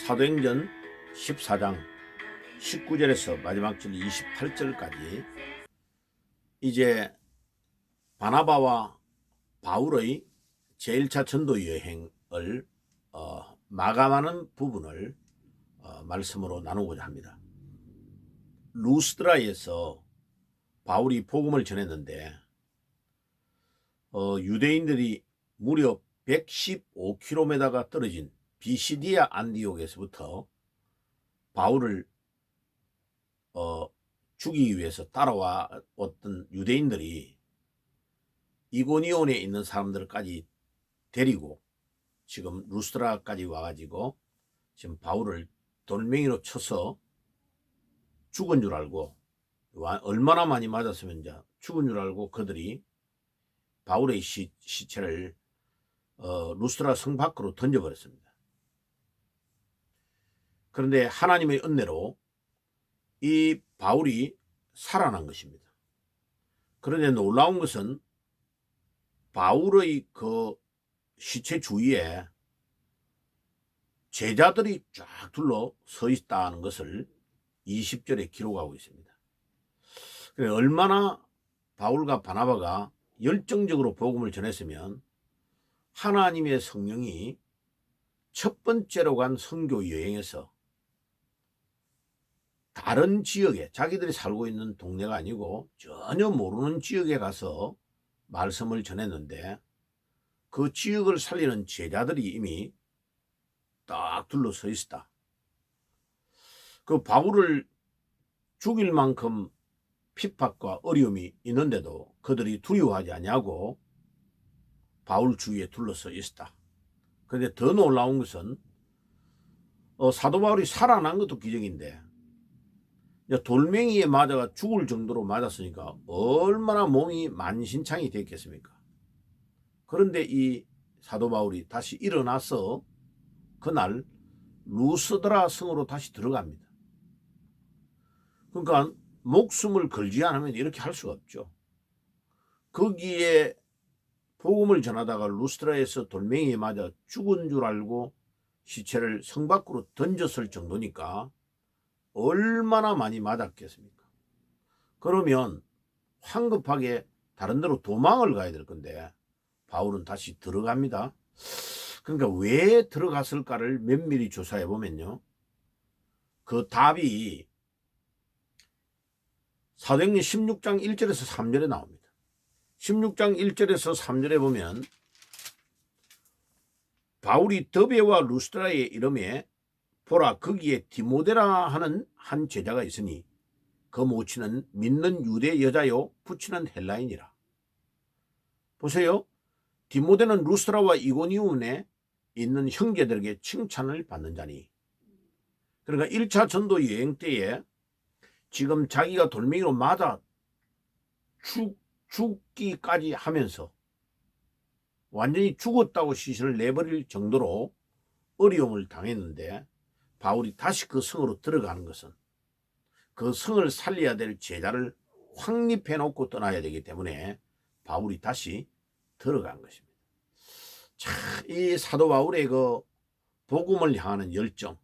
사도행전 14장 19절에서 마지막 절 28절까지 이제 바나바와 바울의 제1차 전도 여행을 마감하는 부분을 말씀으로 나누고자 합니다. 루스드라에서 바울이 복음을 전했는데 유대인들이 무려 115km가 떨어진 비시디아 안디옥에서부터 바울을 죽이기 위해서 따라왔던 유대인들이 이고니온에 있는 사람들까지 데리고 지금 루스드라까지 와가지고 지금 바울을 돌멩이로 쳐서 죽은 줄 알고, 얼마나 많이 맞았으면 이제 죽은 줄 알고 그들이 바울의 시체를 루스드라 성 밖으로 던져버렸습니다. 그런데 하나님의 은혜로 이 바울이 살아난 것입니다. 그런데 놀라운 것은 바울의 그 시체 주위에 제자들이 쫙 둘러 서 있다는 것을 20절에 기록하고 있습니다. 얼마나 바울과 바나바가 열정적으로 복음을 전했으면 하나님의 성령이 첫 번째로 간 선교 여행에서 다른 지역에, 자기들이 살고 있는 동네가 아니고 전혀 모르는 지역에 가서 말씀을 전했는데 그 지역을 살리는 제자들이 이미 딱 둘러서 있었다. 그 바울을 죽일 만큼 핍박과 어려움이 있는데도 그들이 두려워하지 아니하고 바울 주위에 둘러서 있었다. 그런데 더 놀라운 것은 사도 바울이 살아난 것도 기적인데 돌멩이에 맞아가 죽을 정도로 맞았으니까 얼마나 몸이 만신창이 됐겠습니까? 그런데 이 사도 바울이 다시 일어나서 그날 루스드라 성으로 다시 들어갑니다. 그러니까 목숨을 걸지 않으면 이렇게 할 수가 없죠. 거기에 복음을 전하다가 루스드라에서 돌멩이에 맞아 죽은 줄 알고 시체를 성 밖으로 던졌을 정도니까 얼마나 많이 맞았겠습니까? 그러면 황급하게 다른 데로 도망을 가야 될 건데 바울은 다시 들어갑니다. 그러니까 왜 들어갔을까를 면밀히 조사해 보면요, 그 답이 사도행전 16장 1절에서 3절에 나옵니다. 16장 1절에서 3절에 보면 바울이 더베와 루스드라에 이름에 보라, 거기에 디모데라 하는 한 제자가 있으니 그 모친은 믿는 유대 여자요 부친은 헬라인이라. 보세요. 디모데는 루스드라와 이고니온에 있는 형제들에게 칭찬을 받는 자니. 그러니까 1차 전도 여행 때에 지금 자기가 돌멩이로 맞아 죽기까지 하면서 완전히 죽었다고 시신을 내버릴 정도로 어려움을 당했는데 바울이 다시 그 성으로 들어가는 것은 그 성을 살려야 될 제자를 확립해 놓고 떠나야 되기 때문에 바울이 다시 들어간 것입니다. 자, 이 사도 바울의 그 복음을 향하는 열정,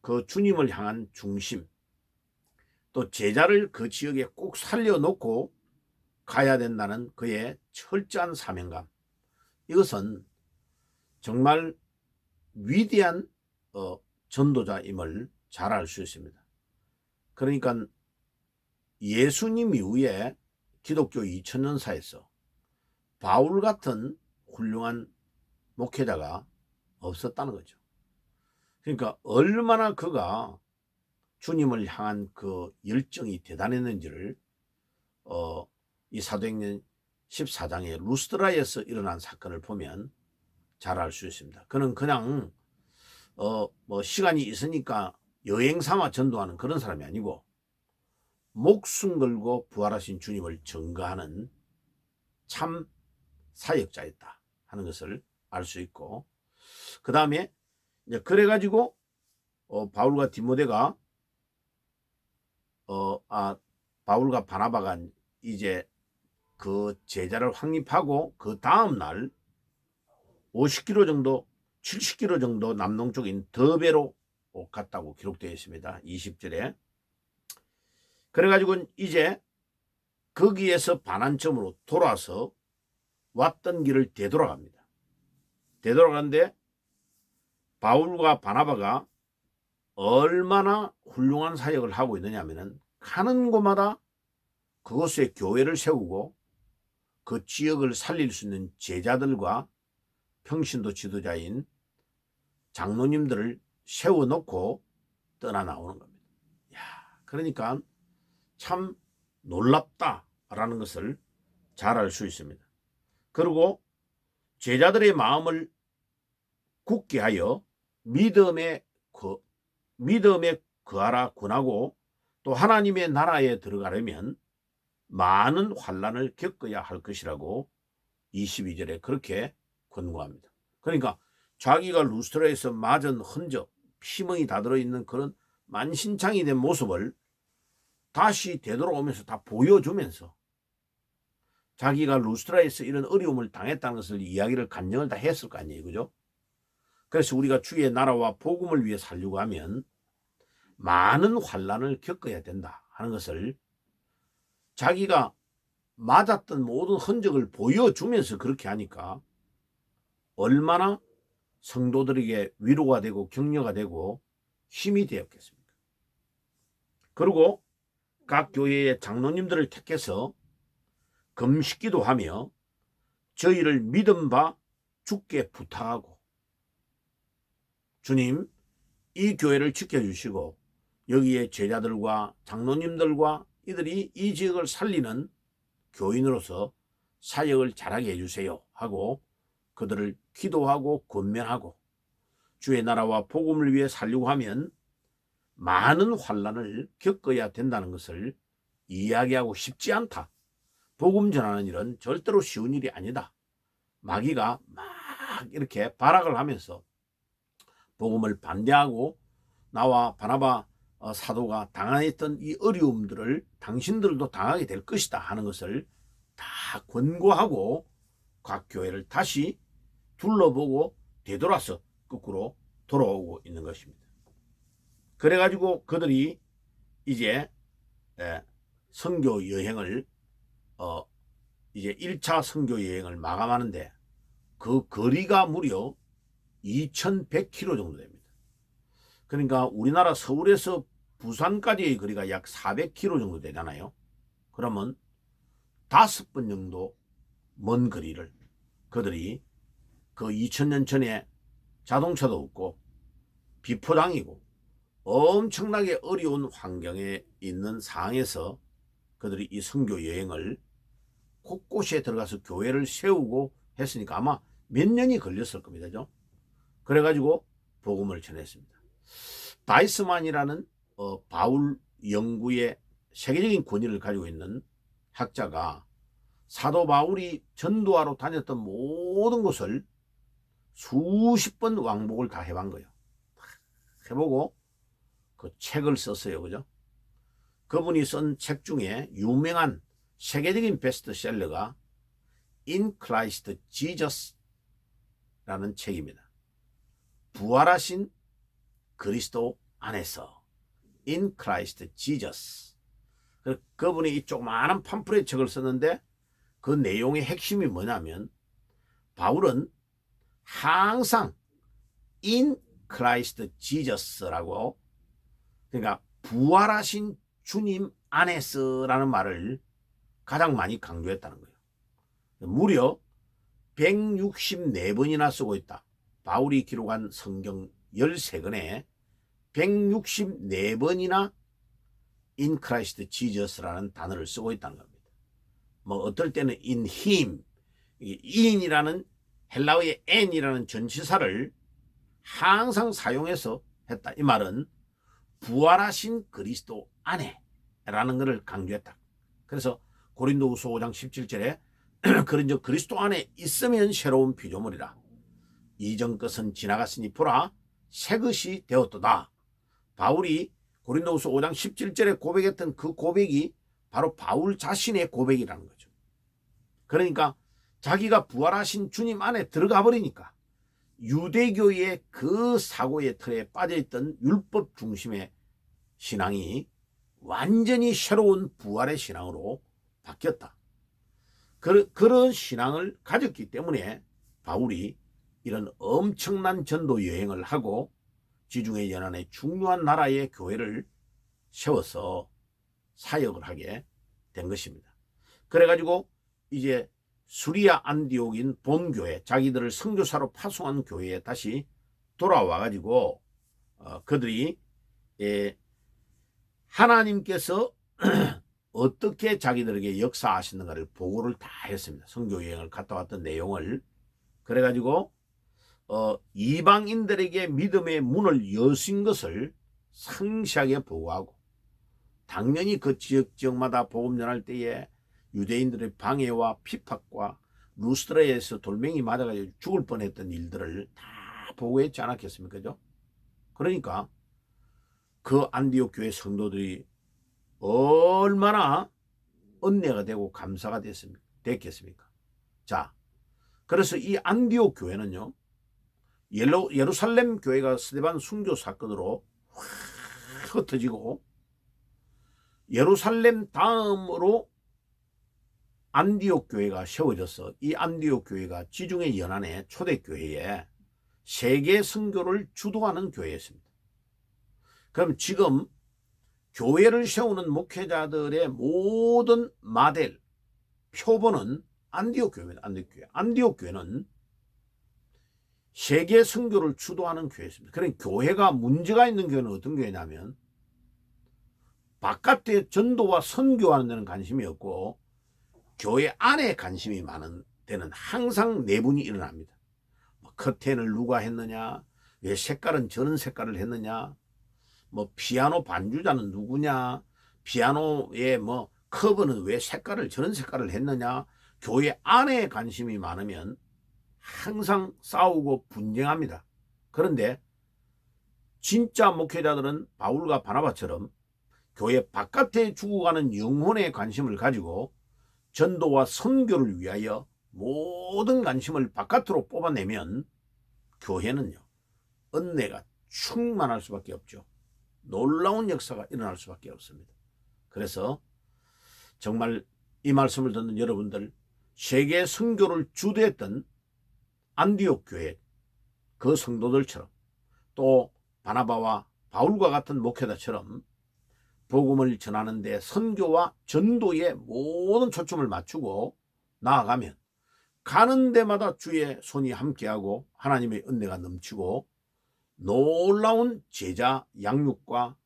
그 주님을 향한 중심, 또 제자를 그 지역에 꼭 살려놓고 가야 된다는 그의 철저한 사명감, 이것은 정말 위대한 전도자임을 잘 알 수 있습니다. 그러니까 예수님 이후에 기독교 2000년사에서 바울 같은 훌륭한 목회자가 없었다는 거죠. 그러니까 얼마나 그가 주님을 향한 그 열정이 대단했는지를 이 사도행전 14장의 루스드라에서 일어난 사건을 보면 잘 알 수 있습니다. 그는 그냥 뭐 시간이 있으니까 여행 삼아 전도하는 그런 사람이 아니고 목숨 걸고 부활하신 주님을 증거하는 참 사역자였다 하는 것을 알 수 있고, 그 다음에 이제 그래가지고 바울과 디모데가 바울과 바나바가 이제 그 제자를 확립하고 그 다음 날 50km 정도 70km 정도 남동쪽인 더베로 갔다고 기록되어 있습니다. 20절에. 그래가지고 이제 거기에서 반환점으로 돌아서 왔던 길을 되돌아갑니다. 되돌아가는데 바울과 바나바가 얼마나 훌륭한 사역을 하고 있느냐 하면은 가는 곳마다 그곳에 교회를 세우고 그 지역을 살릴 수 있는 제자들과 평신도 지도자인 장로님들을 세워놓고 떠나나오는 겁니다. 야, 그러니까 참 놀랍다라는 것을 잘 알 수 있습니다. 그리고 제자들의 마음을 굳게 하여 믿음에 거하라 권하고 또 하나님의 나라에 들어가려면 많은 환난을 겪어야 할 것이라고 22절에 그렇게 권고합니다. 그러니까 자기가 루스트라에서 맞은 흔적, 피멍이 다 들어있는 그런 만신창이 된 모습을 다시 되돌아오면서 다 보여주면서 자기가 루스트라에서 이런 어려움을 당했다는 것을 이야기를 간증을 다 했을 거 아니에요. 그죠? 그래서 우리가 주의 나라와 복음을 위해 살려고 하면 많은 환난을 겪어야 된다 하는 것을 자기가 맞았던 모든 흔적을 보여주면서 그렇게 하니까 얼마나 성도들에게 위로가 되고 격려가 되고 힘이 되었겠습니까? 그리고 각 교회의 장로님들을 택해서 금식기도 하며 저희를 믿음 바 주께 부탁하고 주님 이 교회를 지켜주시고 여기에 제자들과 장로님들과 이들이 이 지역을 살리는 교인으로서 사역을 잘하게 해주세요 하고 그들을 기도하고 권면하고 주의 나라와 복음을 위해 살려고 하면 많은 환난을 겪어야 된다는 것을 이야기하고 싶지 않다. 복음 전하는 일은 절대로 쉬운 일이 아니다. 마귀가 막 이렇게 발악을 하면서 복음을 반대하고 나와 바나바 사도가 당했던 이 어려움들을 당신들도 당하게 될 것이다 하는 것을 다 권고하고 각 교회를 다시 둘러보고 되돌아서 거꾸로 돌아오고 있는 것입니다. 그래가지고 그들이 이제 선교 여행을 이제 1차 선교 여행을 마감하는데 그 거리가 무려 2100km 정도 됩니다. 그러니까 우리나라 서울에서 부산까지의 거리가 약 400km 정도 되잖아요. 그러면 5번 정도 먼 거리를 그들이 그 2000년 전에 자동차도 없고 비포장이고 엄청나게 어려운 환경에 있는 상황에서 그들이 이 선교 여행을 곳곳에 들어가서 교회를 세우고 했으니까 아마 몇 년이 걸렸을 겁니다. 그래가지고 복음을 전했습니다. 바이스만이라는 바울 연구의 세계적인 권위를 가지고 있는 학자가 사도 바울이 전도하러 다녔던 모든 곳을 수십 번 왕복을 다 해본 거예요. 해보고 그 책을 썼어요. 그죠? 그분이 쓴 책 중에 유명한 세계적인 베스트셀러가 In Christ Jesus 라는 책입니다. 부활하신 그리스도 안에서 In Christ Jesus. 그분이 이 조그마한 팜플렛 책을 썼는데 그 내용의 핵심이 뭐냐면 바울은 항상 In Christ Jesus라고 그러니까 부활하신 주님 안에서라는 말을 가장 많이 강조했다는 거예요. 무려 164번이나 쓰고 있다. 바울이 기록한 성경 13권에 164번이나 In Christ Jesus라는 단어를 쓰고 있다는 겁니다. 뭐 어떨 때는 in him, in이라는 헬라어의 n이라는 전치사를 항상 사용해서 했다. 이 말은 부활하신 그리스도 안에라는 것을 강조했다. 그래서 고린도후서 5장 17절에 그런즉 그리스도 안에 있으면 새로운 피조물이라. 이전 것은 지나갔으니 보라 새 것이 되었도다. 바울이 고린도후서 5장 17절에 고백했던 그 고백이 바로 바울 자신의 고백이라는 거죠. 그러니까 자기가 부활하신 주님 안에 들어가 버리니까 유대교의 그 사고의 틀에 빠져있던 율법 중심의 신앙이 완전히 새로운 부활의 신앙으로 바뀌었다. 그런 신앙을 가졌기 때문에 바울이 이런 엄청난 전도 여행을 하고 지중해 연안의 중요한 나라의 교회를 세워서 사역을 하게 된 것입니다. 그래가지고 이제 수리아 안디옥인 본교회, 자기들을 선교사로 파송한 교회에 다시 돌아와가지고 그들이 하나님께서 어떻게 자기들에게 역사하시는가를 보고를 다 했습니다. 선교 여행을 갔다 왔던 내용을. 그래가지고 이방인들에게 믿음의 문을 여신 것을 상세하게 보고하고, 당연히 그 지역마다 복음 전할 때에 유대인들의 방해와 핍박과 루스드라에서 돌멩이 맞아가지고 죽을 뻔했던 일들을 다 보고했지 않았겠습니까? 그죠? 그러니까 그 안디옥 교회 성도들이 얼마나 은혜가 되고 감사가 됐겠습니까? 자, 그래서 이 안디옥 교회는요, 예루살렘 교회가 스데반 순교 사건으로 확 흩어지고, 예루살렘 다음으로 안디옥 교회가 세워져서 이 안디옥 교회가 지중해 연안의 초대교회에 세계 선교를 주도하는 교회였습니다. 그럼 지금 교회를 세우는 목회자들의 모든 모델, 표본은 안디옥 교회입니다. 안디옥 교회는 세계 선교를 주도하는 교회였습니다. 그러니까 교회가 문제가 있는 교회는 어떤 교회냐면 바깥에 전도와 선교하는 데는 관심이 없고 교회 안에 관심이 많은 데는 항상 내분이 일어납니다. 커튼을 누가 했느냐, 왜 색깔은 저런 색깔을 했느냐, 피아노 반주자는 누구냐, 피아노의 커브는 왜 색깔을 저런 색깔을 했느냐. 교회 안에 관심이 많으면 항상 싸우고 분쟁합니다. 그런데 진짜 목회자들은 바울과 바나바처럼 교회 바깥에 죽어가는 영혼에 관심을 가지고 전도와 선교를 위하여 모든 관심을 바깥으로 뽑아내면 교회는요, 은혜가 충만할 수밖에 없죠. 놀라운 역사가 일어날 수밖에 없습니다. 그래서 정말 이 말씀을 듣는 여러분들, 세계 선교를 주도했던 안디옥 교회 그 성도들처럼, 또 바나바와 바울과 같은 목회자처럼 복음을 전하는데 선교와 전도에 모든 초점을 맞추고 나아가면 가는 데마다 주의 손이 함께하고 하나님의 은혜가 넘치고 놀라운 제자 양육과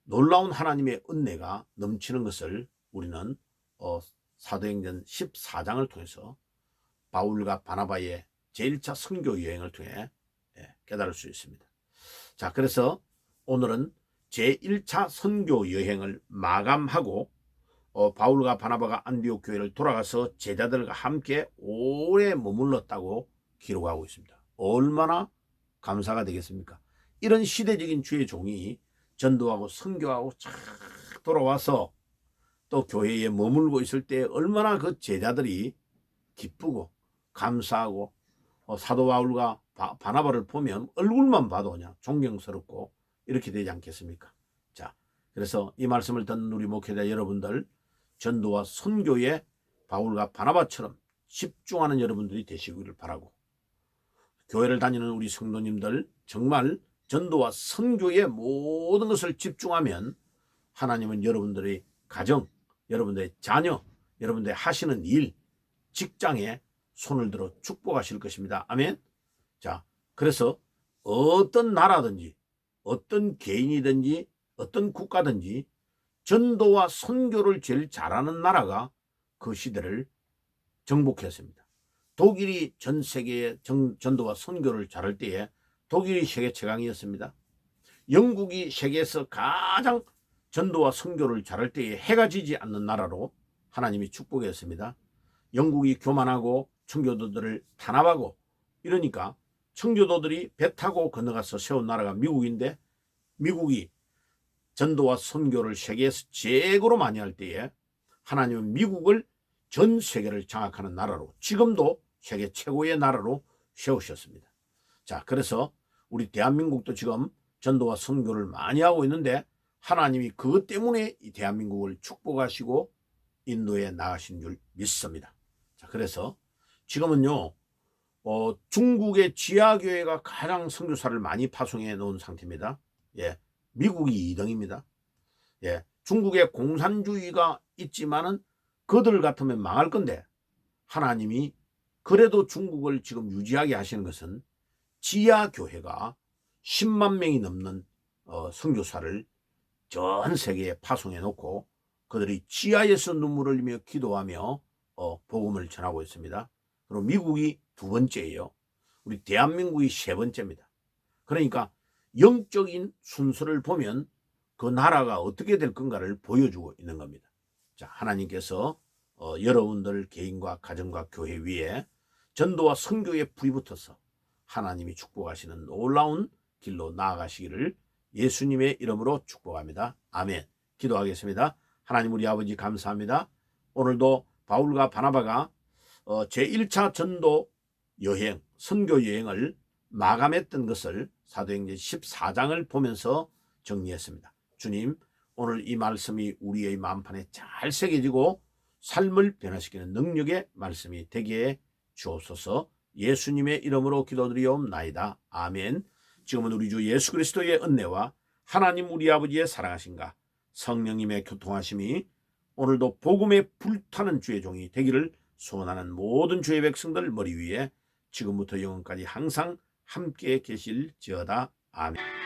놀라운 하나님의 은혜가 넘치는 것을 우리는 사도행전 14장을 통해서 바울과 바나바의 제1차 선교 여행을 통해 깨달을 수 있습니다. 자, 그래서 오늘은 제1차 선교 여행을 마감하고 바울과 바나바가 안디옥 교회를 돌아가서 제자들과 함께 오래 머물렀다고 기록하고 있습니다. 얼마나 감사가 되겠습니까? 이런 시대적인 주의 종이 전도하고 선교하고 착 돌아와서 또 교회에 머물고 있을 때 얼마나 그 제자들이 기쁘고 감사하고 사도 바울과 바나바를 보면 얼굴만 봐도 그냥 존경스럽고 이렇게 되지 않겠습니까? 자, 그래서 이 말씀을 듣는 우리 목회자 여러분들, 전도와 선교에 바울과 바나바처럼 집중하는 여러분들이 되시기를 바라고, 교회를 다니는 우리 성도님들 정말 전도와 선교에 모든 것을 집중하면 하나님은 여러분들의 가정, 여러분들의 자녀, 여러분들의 하시는 일, 직장에 손을 들어 축복하실 것입니다. 아멘. 자, 그래서 어떤 나라든지 어떤 개인이든지 어떤 국가든지 전도와 선교를 제일 잘하는 나라가 그 시대를 정복했습니다. 독일이 전 세계의 전도와 선교를 잘할 때에 독일이 세계 최강이었습니다. 영국이 세계에서 가장 전도와 선교를 잘할 때에 해가 지지 않는 나라로 하나님이 축복했습니다. 영국이 교만하고 청교도들을 탄압하고 이러니까 청교도들이 배 타고 건너가서 세운 나라가 미국인데, 미국이 전도와 선교를 세계에서 최고로 많이 할 때에 하나님은 미국을 전 세계를 장악하는 나라로, 지금도 세계 최고의 나라로 세우셨습니다. 자, 그래서 우리 대한민국도 지금 전도와 선교를 많이 하고 있는데 하나님이 그것 때문에 이 대한민국을 축복하시고 인도에 나가신 줄 믿습니다. 자, 그래서 지금은요, 중국의 지하교회가 가장 선교사를 많이 파송해 놓은 상태입니다. 예, 미국이 2등입니다. 예, 중국의 공산주의가 있지만은 그들 같으면 망할 건데 하나님이 그래도 중국을 지금 유지하게 하시는 것은 지하교회가 10만 명이 넘는 선교사를 전 세계에 파송해 놓고 그들이 지하에서 눈물을 흘리며 기도하며 복음을 전하고 있습니다. 그리고 미국이 두 번째예요. 우리 대한민국이 세 번째입니다. 그러니까 영적인 순서를 보면 그 나라가 어떻게 될 건가를 보여주고 있는 겁니다. 자, 하나님께서 여러분들 개인과 가정과 교회 위에 전도와 선교에 불이 붙어서 하나님이 축복하시는 놀라운 길로 나아가시기를 예수님의 이름으로 축복합니다. 아멘. 기도하겠습니다. 하나님 우리 아버지 감사합니다. 오늘도 바울과 바나바가 제1차 전도 여행, 선교 여행을 마감했던 것을 사도행전 14장을 보면서 정리했습니다. 주님, 오늘 이 말씀이 우리의 마음판에 잘 새겨지고 삶을 변화시키는 능력의 말씀이 되게 주옵소서. 예수님의 이름으로 기도드리옵나이다. 아멘. 지금은 우리 주 예수 그리스도의 은혜와 하나님 우리 아버지의 사랑하심과 성령님의 교통하심이 오늘도 복음에 불타는 주의 종이 되기를 소원하는 모든 주의 백성들 머리 위에 지금부터 영원까지 항상 함께 계실지어다. 아멘.